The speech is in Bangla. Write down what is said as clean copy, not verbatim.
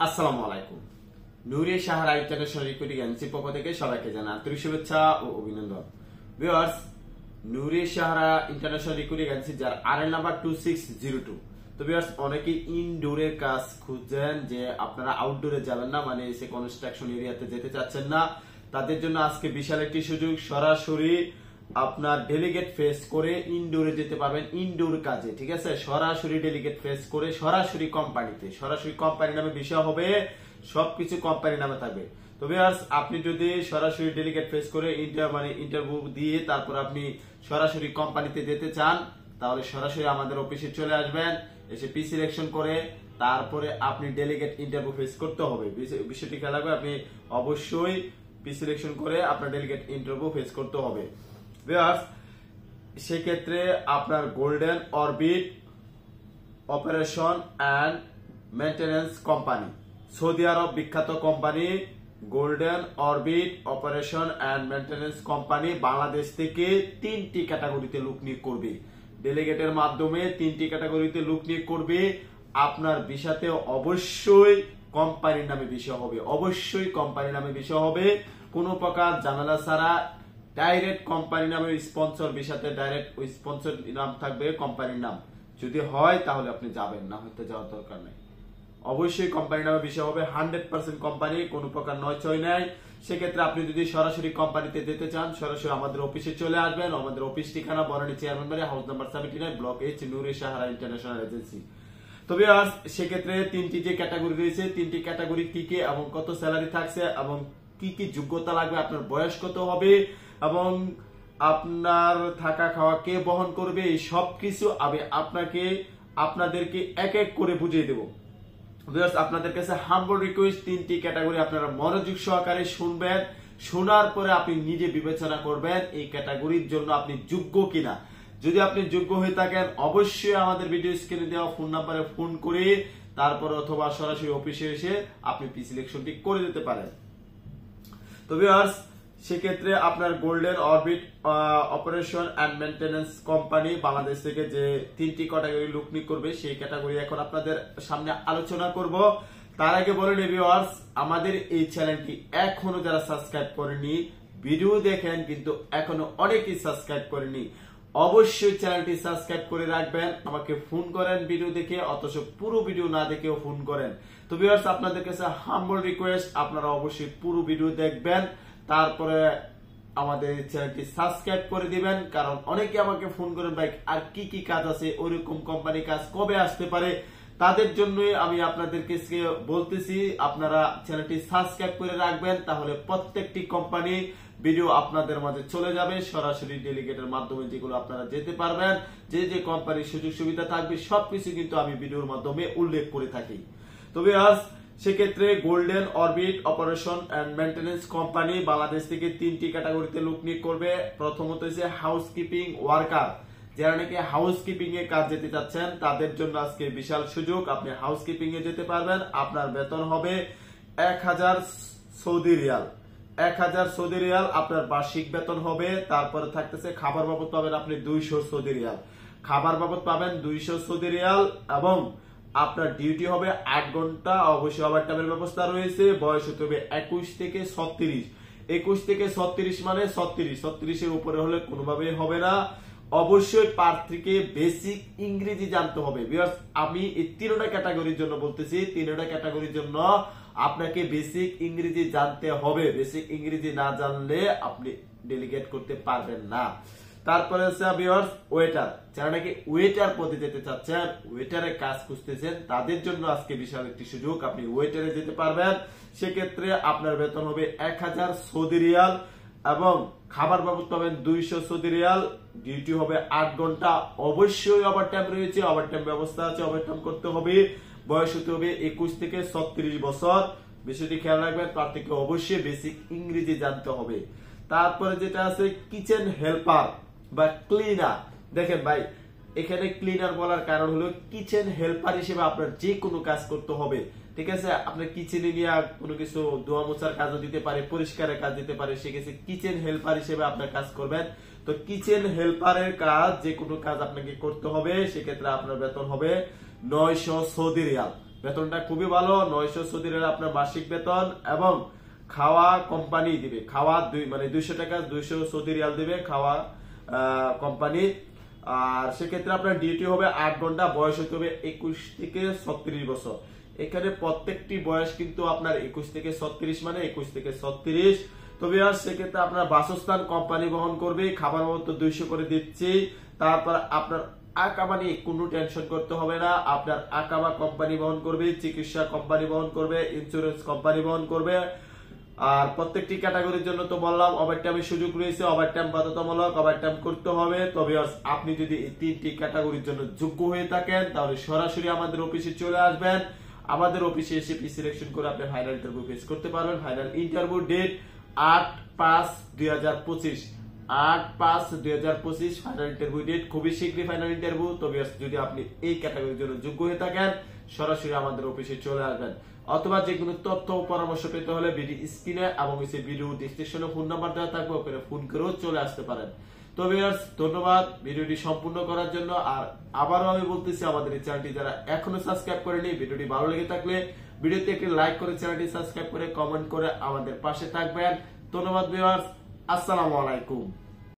আসসালামু আলাইকুম। নূরে সাহারা ইন্টারন্যাশনাল রিক্রুটিং এজেন্সির পক্ষ থেকে সবাইকে জানাই আন্তরিক শুভেচ্ছা ও অভিনন্দন। ভিউয়ার্স, নূরে সাহারা ইন্টারন্যাশনাল রিক্রুটিং এজেন্সি যার আরএল নাম্বার 2602। তো ভিউয়ার্স, অনেকেই ইনডোরের কাজ খুঁজছেন যে আপনারা আউটডোরে যাবেন না, মানে এসে কনস্ট্রাকশন এরিয়াতে যেতে চাচ্ছেন না। তাদের জন্য আজকে বিশাল একটি সুযোগ, সরাসরি আপনার ডেলিগেট ফেস করে ইনডোরে যেতে পারবেন। ইনডোর কাজে, ঠিক আছে, সরাসরি ডেলিগেট ফেস করে সরাসরি কোম্পানিতে, সরাসরি কোম্পানি নামে বিষয় হবে, সবকিছু কোম্পানি নামে থাকবে। তো ভিউয়ার্স, আপনি যদি সরাসরি ডেলিগেট ফেস করে ইন্টারভিউ দিয়ে তারপর আপনি সরাসরি কোম্পানিতে যেতে চান, তাহলে সরাসরি আমাদের অফিসে চলে আসবেন, এসে পি সিলেকশন করে তারপরে আপনি ডেলিগেট ইন্টারভিউ ফেস করতে হবে। বিষয়টি খেয়াল রাখবেন, আপনি অবশ্যই পি সিলেকশন করে আপনার ডেলিগেট ইন্টারভিউ ফেস করতে হবে। ভিউয়ার্স, সেক্ষেত্রে আপনার Golden Orbit operation and maintenance company, Saudi Arab বিখ্যাত company Golden Orbit operation and maintenance company Bangladesh থেকে 3টি ক্যাটাগরিতে লোক নিয়োগ করবে। ডেলিগেটের মাধ্যমে 3টি ক্যাটাগরিতে লোক নিয়োগ করবে। আপনার ভিসাতে অবশ্যই কোম্পানির নামে বিষয় হবে, অবশ্যই কোম্পানির নামে বিষয় হবে, কোনো প্রকার ঝামেলা ছাড়া ডাইরেক্ট কোম্পানি নামে স্পন্সর ভিসাতে ডাইরেক্ট ওই স্পন্সর নাম থাকবে, কোম্পানির নাম। যদি হয় তাহলে আপনি যাবেন, না হয়তো যাওয়ার দরকার নেই। অবশ্যই কোম্পানি নামে বিষয় হবে, 100% কোম্পানি, কোনো প্রকার নয়ছয় নাই। সেক্ষেত্রে আপনি যদি সরাসরি কোম্পানিতে যেতে চান, সরাসরি আমাদের অফিসে চলে আসবেন। আমাদের অফিস ঠিকানা বনানী চেয়ারম্যান বাড়ি, হাউস নাম্বার 79, ব্লক এইচ, নূরে সাহারা ইন্টারন্যাশনাল এজেন্সি। তবে সেক্ষেত্রে 3টি যে ক্যাটাগরি রয়েছে, 3টি ক্যাটাগরি কি কি এবং কত স্যালারি থাকছে এবং কি কি যোগ্যতা লাগবে, আপনার বয়স কত হবে এবং আপনার থাকা খাওয়া কে বহন করবে, এই সবকিছু আমি আপনাদেরকে এক এক করে বুঝিয়ে দেব। আপনাদের কাছে হাম্বল রিকোয়েস্ট, 3টি ক্যাটাগরি আপনারা মনোযোগ সহকারে শুনবেন। শোনার পরে আপনি নিজে বিবেচনা করবেন এই ক্যাটাগরির জন্য আপনি যোগ্য কিনা। যদি আপনি যোগ্য হয়ে থাকেন, অবশ্যই আমাদের ভিডিও স্ক্রিনে দেওয়া ফোন নাম্বারে ফোন করে তারপর অথবা সরাসরি অফিসে এসে আপনি পি সিলেকশনটি করে দিতে পারেন। তো ভিউয়ার্স, সেক্ষেত্রে আপনার Golden Orbit operation and maintenance company Bangladesh থেকে যে 3টি ক্যাটাগরি লোক নিয়োগ করবে, সেই ক্যাটাগরি এখন আপনাদের সামনে আলোচনা করব। তার আগে বলে নেই ভিউয়ার্স, আমাদের এই চ্যানেলটি এখনো যারা সাবস্ক্রাইব করেনি, ভিডিও দেখেন কিন্তু এখনো অনেকেই সাবস্ক্রাইব করেনি, অবশ্যই চ্যানেলটি সাবস্ক্রাইব করে রাখবেন। আমাকে ফোন করেন ভিডিও দেখে, অথচ পুরো ভিডিও না দেখেও ফোন করেন। তো ভিউয়ার্স, আপনাদের কাছে হাম্বল রিকোয়েস্ট, আপনারা অবশ্যই পুরো ভিডিও দেখবেন, তারপরে আমাদের চ্যানেলটি সাবস্ক্রাইব করে দিবেন। কারণ অনেকে আমাকে ফোন করেন, ভাই আর কি কি কাজ আছে, ওইরকম কোম্পানি কাজ কবে আসতে পারে, তাদের জন্যই আমি আপনাদেরকে বলতেছি আপনারা চ্যানেলটি সাবস্ক্রাইব করে রাখবেন, তাহলে প্রত্যেকটি কোম্পানি ভিডিও আপনাদের মাঝে চলে যাবে। সরাসরি ডেলিগেটের মাধ্যমে যেগুলো আপনারা যেতে পারবেন, যে যে কোম্পানির সুযোগ সুবিধা থাকবে, সবকিছু কিন্তু আমি ভিডিওর মাধ্যমে উল্লেখ করে থাকি। তবে আজ সেক্ষেত্রে golden Orbit operation and maintenance company Bangladesh থেকে 3টি ক্যাটাগরিতে লোক নিয়োগ করবে। প্রথমত হচ্ছে হাউসকিপিং ওয়ার্কার, যারা নাকি হাউসকিপিং এ কাজ যেতে চাচ্ছেন, তাদের জন্য আজকে বিশাল সুযোগ, আপনি হাউসকিপিং এ যেতে পারবেন। আপনার বেতন হবে 1000 সৌদি রিয়াল, 1000 সৌদি রিয়াল আপনার বার্ষিক বেতন হবে। তারপরে থাকতেছে খাবার বাবদ পাবেন আপনি 200 সৌদি রিয়াল, খাবার বাবদ পাবেন 200 সৌদি রিয়াল, এবং আপনার ডিউটি হবে 8 ঘন্টা, অবশ্যই ওভারটাইমের ব্যবস্থা রয়েছে। বয়স হতে হবে 21 থেকে 36, 21 থেকে 36 মানে 36 এর উপরে হলে কোনোভাবেই হবে না। অবশ্যই প্রার্থীকে বেসিক ইংরেজি জানতে হবে। ভিউয়ার্স, আমি এই 3টা ক্যাটাগরির জন্য বলতেছি, 3টা ক্যাটাগরির জন্য আপনাকে বেসিক ইংরেজি জানতে হবে। বেসিক ইংরেজি না জানলে আপনি ডেলিগেট করতে পারবেন না। তারপরে হচ্ছে ভিউয়ার্স ওয়েটার, যারা নাকি ওয়েটার পদে যেতে চাচ্ছেন, ওয়েটারের কাজ খুঁজতেছেন, তাদের জন্য আজকে বিশাল একটি সুযোগ, আপনি ওয়েটারে যেতে পারবেন। সেক্ষেত্রে আপনার বেতন হবে 1000 সৌদি রিয়াল এবং খাবার বাবদ পাবেন 200 সৌদি রিয়াল, ডিউটি হবে 8 ঘন্টা, অবশ্যই ওভারটাইম রয়েছে, ওভারটাইম ব্যবস্থা আছে, ওভারটাইম করতে হবে। বয়স হতে হবে 21 থেকে 36 বছর। বিষয়টি খেয়াল রাখবেন, প্রার্থীকে অবশ্যই বেসিক ইংরেজি জানতে হবে। তারপরে যেটা আছে কিচেন হেল্পার বা ক্লিনার। দেখেন ভাই, এখানে ক্লিনার বলার কারণ হলো কিচেন হেল্পার হিসেবে আপনার যে কোনো কাজ করতে হবে, ঠিক আছে। আপনার কিচেনে নিয়ে কোনো কিছু ধোয়া মোছার কাজও দিতে পারে, পরিষ্কারের কাজ দিতে পারে, সেক্ষেত্রে কিচেন হেল্পার হিসেবে আপনার কাজ করবেন। তো কিচেন হেল্পারের কাজ, যে কোনো কাজ আপনাকে করতে হবে, সেক্ষেত্রে আপনার বেতন হবে 900 সৌদি রিয়াল, বেতনটা খুবই ভালো, 900 সৌদি রিয়াল আপনার মাসিক বেতন, এবং খাওয়া কোম্পানি দিবে, খাওয়া 200 টাকা 200 সৌদি রিয়াল দিবে খাওয়া কোম্পানি। আর সেক্ষেত্রে আপনার ডিউটি হবে 8 ঘন্টা, বয়স হতে হবে 21 থেকে 36 বছর। এখানে প্রত্যেকটি বয়স কিন্তু আপনার 21 থেকে 36, মানে 21 থেকে 36। তবে আর সেক্ষেত্রে আপনার বাসস্থান কোম্পানি বহন করবে, খাবার মতো 200 করে দিচ্ছি। তারপর আপনার আকামা নিয়ে কোনো টেনশন করতে হবে না, আপনার আকামা কোম্পানি বহন করবে, চিকিৎসা কোম্পানি বহন করবে, ইন্স্যুরেন্স কোম্পানি বহন করবে। আর প্রত্যেকটি ক্যাটাগরির জন্য তো বললাম ওভারটাইমের সুযোগ রয়েছে, ওভারটাইম বাধ্যতামূলক, ওভারটাইম করতে হবে। তবে আপনি যদি এই 3টি ক্যাটাগরির জন্য যোগ্য হয়ে থাকেন তাহলে সরাসরি আমাদের অফিসে চলে আসবেন। আমাদের অফিসে এসে সিলেকশন করে আপনি ফাইনাল ইন্টারভিউ ফেস করতে পারবেন। Final interview date 8/5/2025, 8/5/2025 final interview date. খুবই শীঘ্রই ফাইনাল ইন্টারভিউ। তবে যদি আপনি এই ক্যাটাগরির জন্য যোগ্য হয়ে থাকেন সরাসরি আমাদের অফিসে চলে আসবেন। অথবা যে কোনো তথ্য ও পরামর্শ পেতে হলে ভিডিও স্ক্রিনে এবং ভিডিও ডেসক্রিপশনে ফোন নাম্বার দেওয়া থাকবে, ওখানে ফোন করেও চলে আসতে পারেন। তো ভিউয়ার্স, ধন্যবাদ ভিডিওটি সম্পূর্ণ করার জন্য। আর আবারও আমি বলতেছি, আমাদের এই চ্যানেলটি যারা এখনো সাবস্ক্রাইব করেনি, ভিডিওটি ভালো লেগে থাকলে ভিডিওতে একটি লাইক করে চ্যানেলটি সাবস্ক্রাইব করে কমেন্ট করে আমাদের পাশে থাকবেন। ধন্যবাদ ভিউয়ার্স, আসসালামু আলাইকুম।